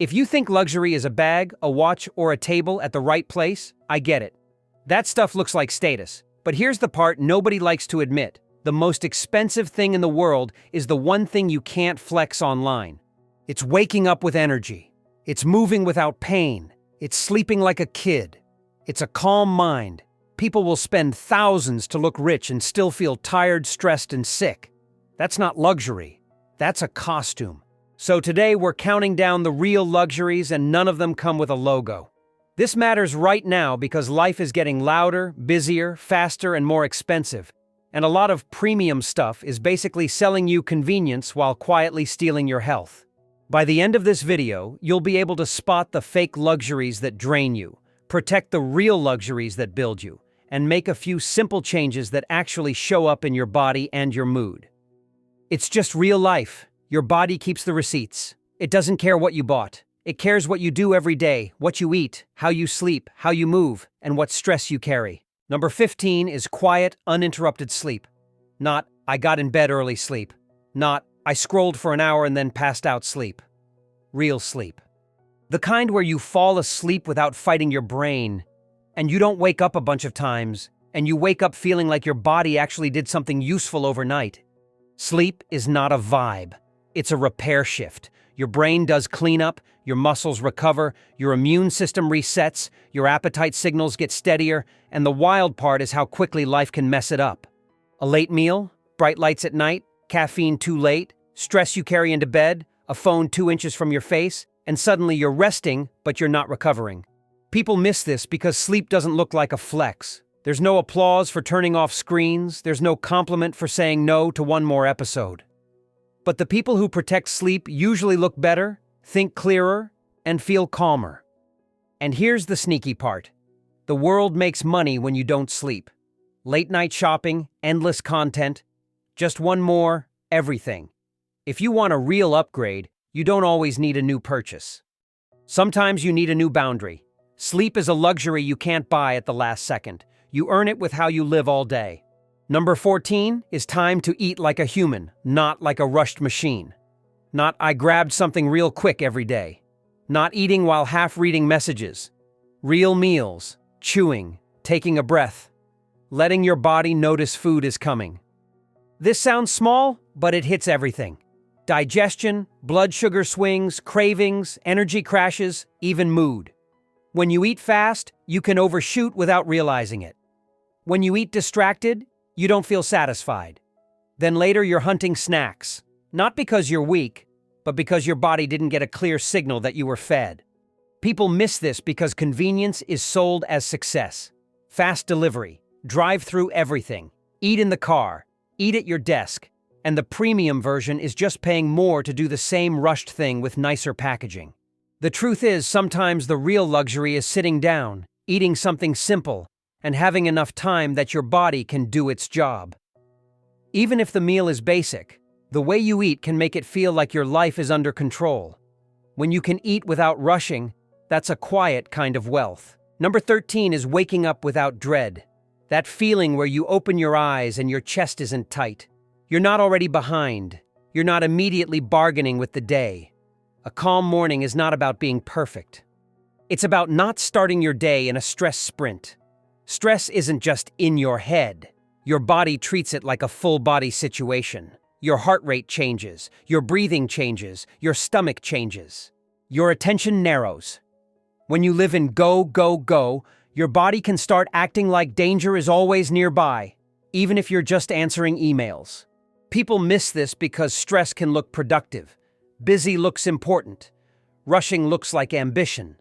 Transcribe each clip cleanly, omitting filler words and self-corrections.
If you think luxury is a bag, a watch, or a table at the right place, I get it. That stuff looks like status. But here's the part nobody likes to admit. The most expensive thing in the world is the one thing you can't flex online. It's waking up with energy. It's moving without pain. It's sleeping like a kid. It's a calm mind. People will spend thousands to look rich and still feel tired, stressed, and sick. That's not luxury. That's a costume. So today we're counting down the real luxuries, and none of them come with a logo. This matters right now because life is getting louder, busier, faster, and more expensive. And a lot of premium stuff is basically selling you convenience while quietly stealing your health. By the end of this video, you'll be able to spot the fake luxuries that drain you, protect the real luxuries that build you, and make a few simple changes that actually show up in your body and your mood. It's just real life. Your body keeps the receipts. It doesn't care what you bought. It cares what you do every day, what you eat, how you sleep, how you move, and what stress you carry. Number 15 is quiet, uninterrupted sleep. Not, I got in bed early sleep. Not, I scrolled for an hour and then passed out sleep. Real sleep. The kind where you fall asleep without fighting your brain, and you don't wake up a bunch of times, and you wake up feeling like your body actually did something useful overnight. Sleep is not a vibe. It's a repair shift. Your brain does cleanup, your muscles recover, your immune system resets, your appetite signals get steadier, and the wild part is how quickly life can mess it up. A late meal, bright lights at night, caffeine too late, stress you carry into bed, a phone 2 inches from your face, and suddenly you're resting, but you're not recovering. People miss this because sleep doesn't look like a flex. There's no applause for turning off screens, there's no compliment for saying no to one more episode. But the people who protect sleep usually look better, think clearer, and feel calmer. And here's the sneaky part. The world makes money when you don't sleep. Late night shopping, endless content, just one more, everything. If you want a real upgrade, you don't always need a new purchase. Sometimes you need a new boundary. Sleep is a luxury you can't buy at the last second. You earn it with how you live all day. Number 14 is time to eat like a human, not like a rushed machine. Not I grabbed something real quick every day. Not eating while half reading messages. Real meals, chewing, taking a breath. Letting your body notice food is coming. This sounds small, but it hits everything. Digestion, blood sugar swings, cravings, energy crashes, even mood. When you eat fast, you can overshoot without realizing it. When you eat distracted, you don't feel satisfied. Then later you're hunting snacks, not because you're weak, but because your body didn't get a clear signal that you were fed. People miss this because convenience is sold as success. Fast delivery, drive through everything, eat in the car, eat at your desk, and the premium version is just paying more to do the same rushed thing with nicer packaging. The truth is, sometimes the real luxury is sitting down, eating something simple, and having enough time that your body can do its job. Even if the meal is basic, the way you eat can make it feel like your life is under control. When you can eat without rushing, that's a quiet kind of wealth. Number 13 is waking up without dread. That feeling where you open your eyes and your chest isn't tight. You're not already behind. You're not immediately bargaining with the day. A calm morning is not about being perfect. It's about not starting your day in a stress sprint. Stress isn't just in your head. Your body treats it like a full-body situation. Your heart rate changes, your breathing changes, your stomach changes. Your attention narrows. When you live in go, go, go, your body can start acting like danger is always nearby, even if you're just answering emails. People miss this because stress can look productive. Busy looks important. Rushing looks like ambition.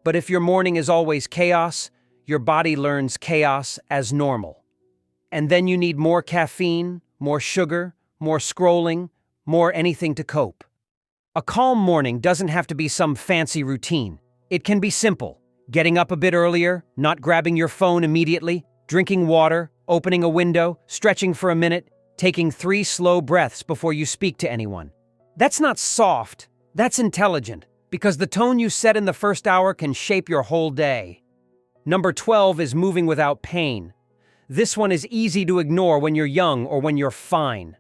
But if your morning is always chaos, your body learns chaos as normal. And then you need more caffeine, more sugar, more scrolling, more anything to cope. A calm morning doesn't have to be some fancy routine. It can be simple. Getting up a bit earlier, not grabbing your phone immediately, drinking water, opening a window, stretching for a minute, taking 3 slow breaths before you speak to anyone. That's not soft, that's intelligent, because the tone you set in the first hour can shape your whole day. Number 12 is moving without pain. This one is easy to ignore when you're young or when you're fine.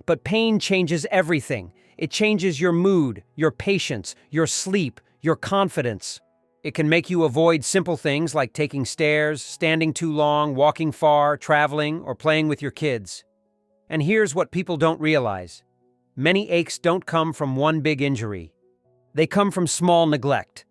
But pain changes everything. It changes your mood, your patience, your sleep, your confidence. It can make you avoid simple things like taking stairs, standing too long, walking far, traveling, or playing with your kids. And here's what people don't realize. Many aches don't come from one big injury. They come from small neglect.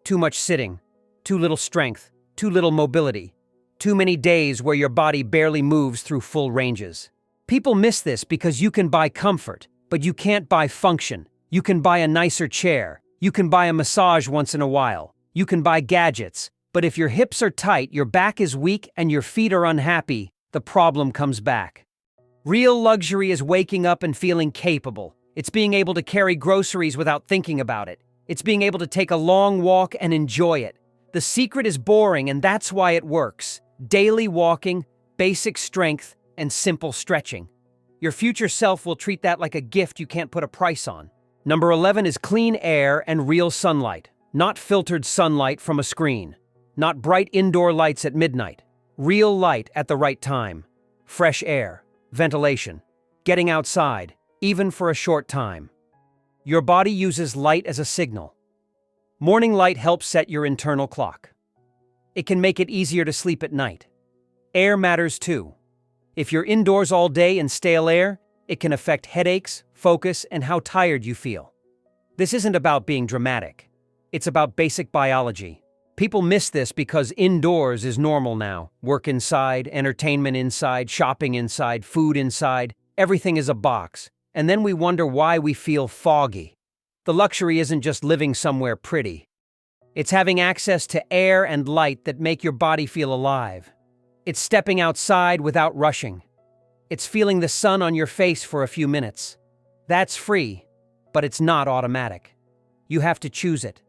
Too much sitting, too little strength, too little mobility, too many days where your body barely moves through full ranges. People miss this because you can buy comfort, but you can't buy function. You can buy a nicer chair. You can buy a massage once in a while. You can buy gadgets. But if your hips are tight, your back is weak, and your feet are unhappy, the problem comes back. Real luxury is waking up and feeling capable. It's being able to carry groceries without thinking about it. It's being able to take a long walk and enjoy it. The secret is boring, and that's why it works. Daily walking, basic strength, and simple stretching. Your future self will treat that like a gift you can't put a price on. Number 11 is clean air and real sunlight. Not filtered sunlight from a screen. Not bright indoor lights at midnight. Real light at the right time. Fresh air, ventilation, getting outside, even for a short time. Your body uses light as a signal. Morning light helps set your internal clock. It can make it easier to sleep at night. Air matters too. If you're indoors all day in stale air, it can affect headaches, focus, and how tired you feel. This isn't about being dramatic. It's about basic biology. People miss this because indoors is normal now. Work inside, entertainment inside, shopping inside, food inside. Everything is a box. And then we wonder why we feel foggy. The luxury isn't just living somewhere pretty. It's having access to air and light that make your body feel alive. It's stepping outside without rushing. It's feeling the sun on your face for a few minutes. That's free, but it's not automatic. You have to choose it.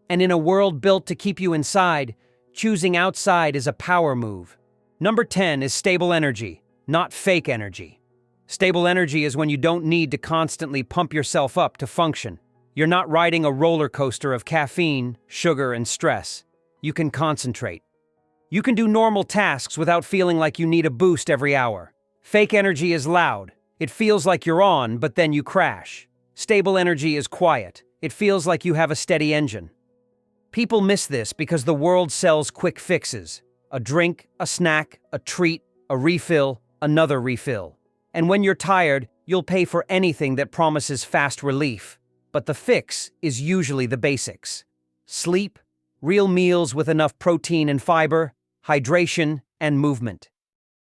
And in a world built to keep you inside, choosing outside is a power move. Number 10 is stable energy, not fake energy. Stable energy is when you don't need to constantly pump yourself up to function. You're not riding a roller coaster of caffeine, sugar, and stress. You can concentrate. You can do normal tasks without feeling like you need a boost every hour. Fake energy is loud. It feels like you're on, but then you crash. Stable energy is quiet. It feels like you have a steady engine. People miss this because the world sells quick fixes. A drink, a snack, a treat, a refill, another refill. And when you're tired, you'll pay for anything that promises fast relief. But the fix is usually the basics. Sleep, real meals with enough protein and fiber, hydration, and movement.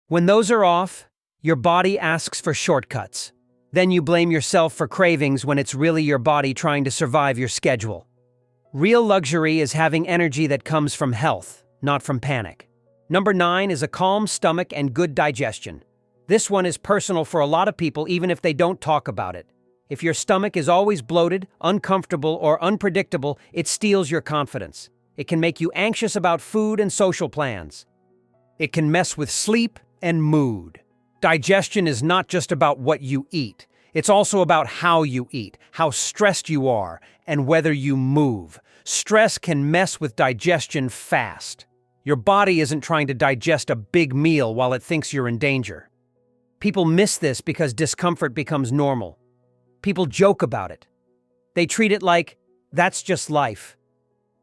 When those are off, your body asks for shortcuts. Then you blame yourself for cravings when it's really your body trying to survive your schedule. Real luxury is having energy that comes from health, not from panic. Number 9 is a calm stomach and good digestion. This one is personal for a lot of people even if they don't talk about it. If your stomach is always bloated, uncomfortable, or unpredictable, it steals your confidence. It can make you anxious about food and social plans. It can mess with sleep and mood. Digestion is not just about what you eat. It's also about how you eat, how stressed you are, and whether you move. Stress can mess with digestion fast. Your body isn't trying to digest a big meal while it thinks you're in danger. People miss this because discomfort becomes normal. People joke about it. They treat it like, that's just life.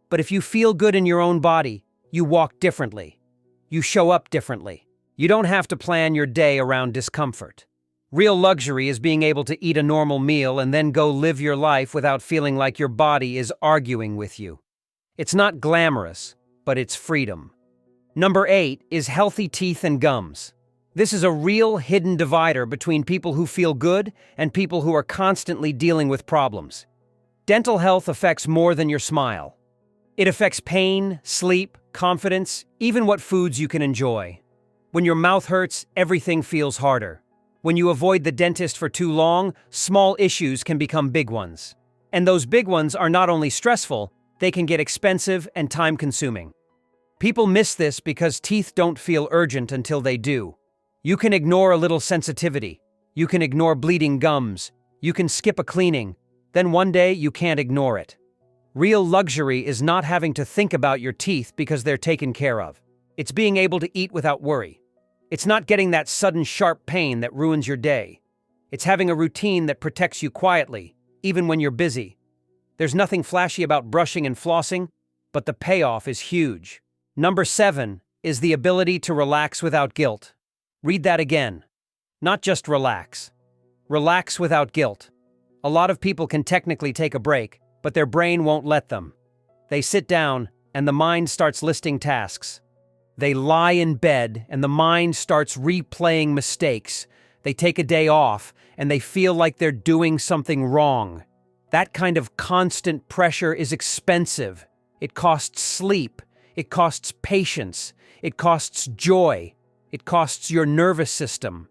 But if you feel good in your own body, you walk differently. You show up differently. You don't have to plan your day around discomfort. Real luxury is being able to eat a normal meal and then go live your life without feeling like your body is arguing with you. It's not glamorous, but it's freedom. Number 8 is healthy teeth and gums. This is a real hidden divider between people who feel good and people who are constantly dealing with problems. Dental health affects more than your smile. It affects pain, sleep, confidence, even what foods you can enjoy. When your mouth hurts, everything feels harder. When you avoid the dentist for too long, small issues can become big ones. And those big ones are not only stressful, they can get expensive and time-consuming. People miss this because teeth don't feel urgent until they do. You can ignore a little sensitivity. You can ignore bleeding gums. You can skip a cleaning. Then one day you can't ignore it. Real luxury is not having to think about your teeth because they're taken care of. It's being able to eat without worry. It's not getting that sudden sharp pain that ruins your day. It's having a routine that protects you quietly, even when you're busy. There's nothing flashy about brushing and flossing, but the payoff is huge. Number 7 is the ability to relax without guilt. Read that again. Not just relax. Relax without guilt. A lot of people can technically take a break, but their brain won't let them. They sit down, and the mind starts listing tasks. They lie in bed, and the mind starts replaying mistakes. They take a day off, and they feel like they're doing something wrong. That kind of constant pressure is expensive. It costs sleep. It costs patience. It costs joy. It costs your nervous system.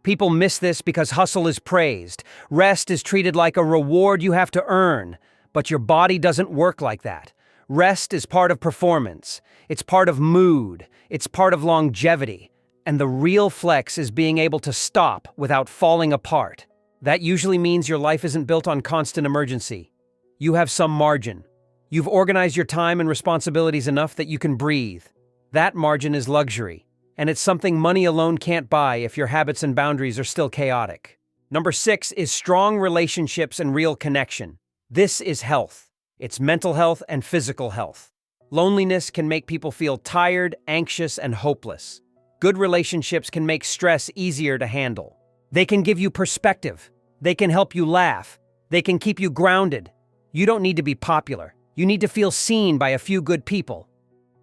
People miss this because hustle is praised. Rest is treated like a reward you have to earn. But your body doesn't work like that. Rest is part of performance. It's part of mood. It's part of longevity. And the real flex is being able to stop without falling apart. That usually means your life isn't built on constant emergency. You have some margin. You've organized your time and responsibilities enough that you can breathe. That margin is luxury. And it's something money alone can't buy if your habits and boundaries are still chaotic. Number 6 is strong relationships and real connection. This is health. It's mental health and physical health. Loneliness can make people feel tired, anxious, and hopeless. Good relationships can make stress easier to handle. They can give you perspective. They can help you laugh. They can keep you grounded. You don't need to be popular. You need to feel seen by a few good people.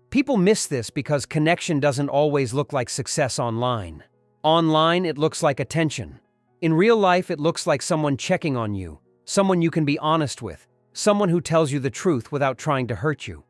People miss this because connection doesn't always look like success online. Online, it looks like attention. In real life, it looks like someone checking on you, someone you can be honest with, someone who tells you the truth without trying to hurt you.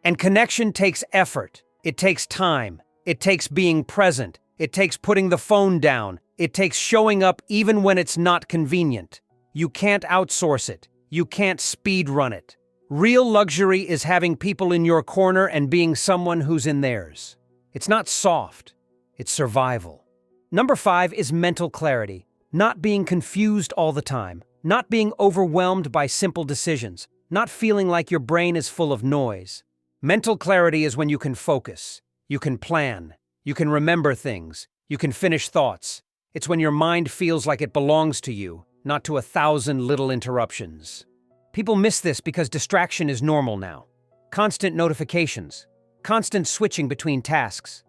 And connection takes effort. It takes time. It takes being present. It takes putting the phone down. It takes showing up even when it's not convenient. You can't outsource it. You can't speed run it. Real luxury is having people in your corner and being someone who's in theirs. It's not soft. It's survival. Number 5 is mental clarity. Not being confused all the time. Not being overwhelmed by simple decisions. Not feeling like your brain is full of noise. Mental clarity is when you can focus. You can plan. You can remember things. You can finish thoughts. It's when your mind feels like it belongs to you, not to 1,000 little interruptions. People miss this because distraction is normal now. Constant notifications, constant switching between tasks,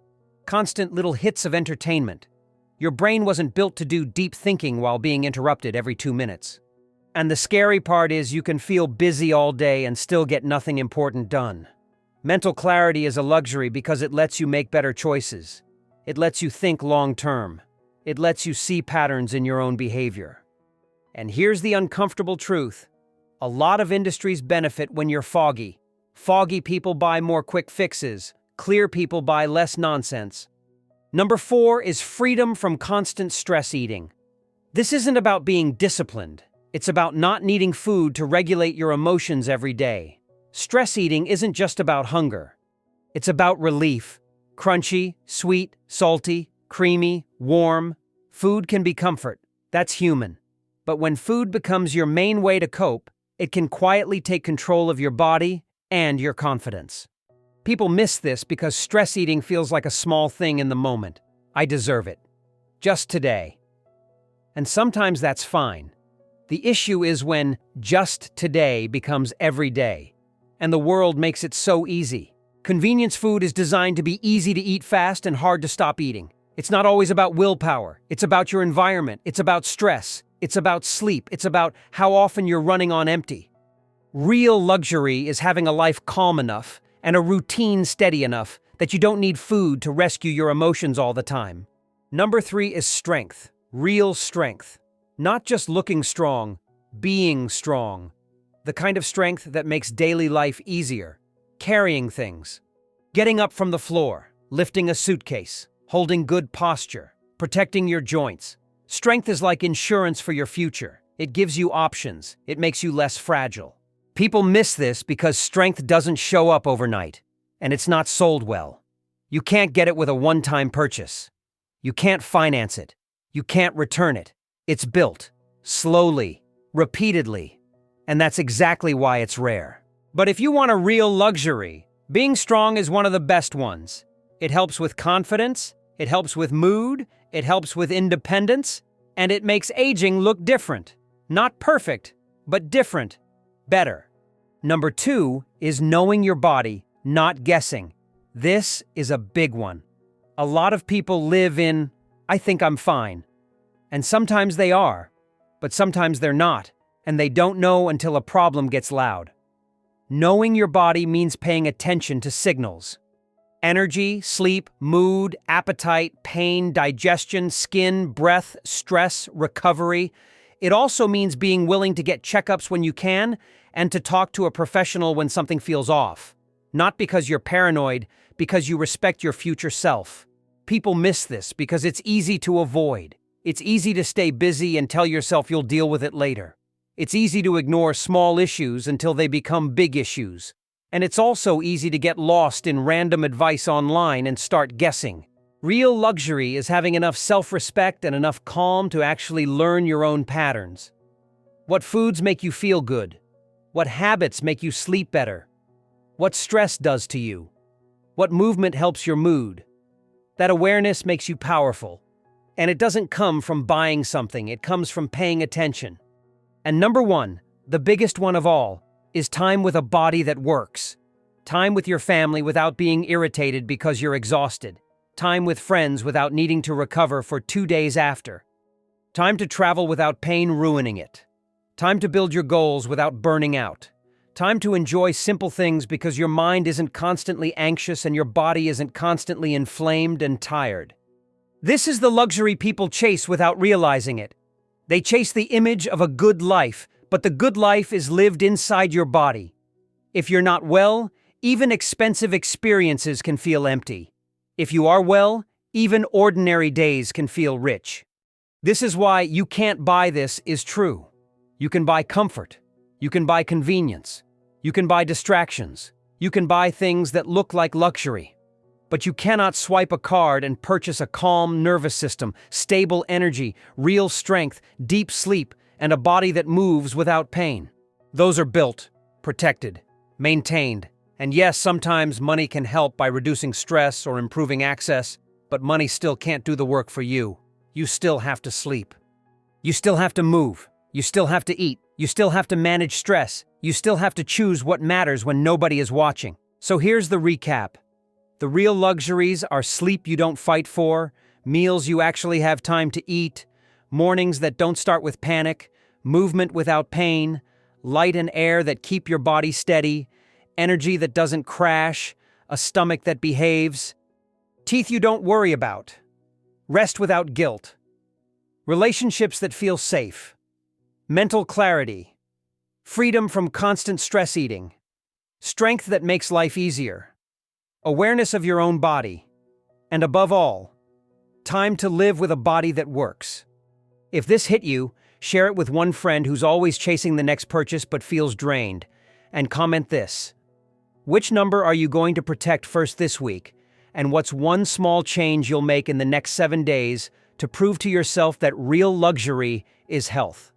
constant little hits of entertainment. Your brain wasn't built to do deep thinking while being interrupted every 2 minutes. And the scary part is you can feel busy all day and still get nothing important done. Mental clarity is a luxury because it lets you make better choices. It lets you think long-term. It lets you see patterns in your own behavior. And here's the uncomfortable truth. A lot of industries benefit when you're foggy. Foggy people buy more quick fixes. Clear people buy less nonsense. Number 4 is freedom from constant stress eating. This isn't about being disciplined. It's about not needing food to regulate your emotions every day. Stress eating isn't just about hunger. It's about relief. Crunchy, sweet, salty, creamy, warm. Food can be comfort. That's human. But when food becomes your main way to cope, it can quietly take control of your body and your confidence. People miss this because stress eating feels like a small thing in the moment. I deserve it. Just today. And sometimes that's fine. The issue is when just today becomes every day, and the world makes it so easy. Convenience food is designed to be easy to eat fast and hard to stop eating. It's not always about willpower. It's about your environment. It's about stress. It's about sleep. It's about how often you're running on empty. Real luxury is having a life calm enough and a routine steady enough that you don't need food to rescue your emotions all the time. Number 3 is strength. Real strength. Not just looking strong, being strong. The kind of strength that makes daily life easier. Carrying things. Getting up from the floor. Lifting a suitcase. Holding good posture. Protecting your joints. Strength is like insurance for your future. It gives you options. It makes you less fragile. People miss this because strength doesn't show up overnight, and it's not sold well. You can't get it with a one-time purchase. You can't finance it. You can't return it. It's built, slowly, repeatedly, and that's exactly why it's rare. But if you want a real luxury, being strong is one of the best ones. It helps with confidence, it helps with mood, it helps with independence, And it makes aging look different. Not perfect, but different. Better. Number 2 is knowing your body, not guessing. This is a big one. A lot of people live in, I think I'm fine. And sometimes they are, but sometimes they're not, and they don't know until a problem gets loud. Knowing your body means paying attention to signals. Energy, sleep, mood, appetite, pain, digestion, skin, breath, stress, recovery. It also means being willing to get checkups when you can and to talk to a professional when something feels off. Not because you're paranoid, because you respect your future self. People miss this because it's easy to avoid. It's easy to stay busy and tell yourself you'll deal with it later. It's easy to ignore small issues until they become big issues. And it's also easy to get lost in random advice online and start guessing. Real luxury is having enough self-respect and enough calm to actually learn your own patterns. What foods make you feel good? What habits make you sleep better? What stress does to you? What movement helps your mood? That awareness makes you powerful. And it doesn't come from buying something, it comes from paying attention. And number 1, the biggest one of all, is time with a body that works. Time with your family without being irritated because you're exhausted. Time with friends without needing to recover for 2 days after. Time to travel without pain ruining it. Time to build your goals without burning out. Time to enjoy simple things because your mind isn't constantly anxious and your body isn't constantly inflamed and tired. This is the luxury people chase without realizing it. They chase the image of a good life, but the good life is lived inside your body. If you're not well, even expensive experiences can feel empty. If you are well, even ordinary days can feel rich. This is why "you can't buy this" is true. You can buy comfort. You can buy convenience. You can buy distractions. You can buy things that look like luxury. But you cannot swipe a card and purchase a calm nervous system, stable energy, real strength, deep sleep, and a body that moves without pain. Those are built, protected, maintained. And yes, sometimes money can help by reducing stress or improving access, but money still can't do the work for you. You still have to sleep. You still have to move. You still have to eat. You still have to manage stress. You still have to choose what matters when nobody is watching. So here's the recap. The real luxuries are sleep you don't fight for, meals you actually have time to eat, mornings that don't start with panic, movement without pain, light and air that keep your body steady, energy that doesn't crash, a stomach that behaves, teeth you don't worry about, rest without guilt, relationships that feel safe, mental clarity, freedom from constant stress eating, strength that makes life easier, awareness of your own body, and above all, time to live with a body that works. If this hit you, share it with one friend who's always chasing the next purchase but feels drained, and comment this. Which number are you going to protect first this week, and what's one small change you'll make in the next 7 days to prove to yourself that real luxury is health?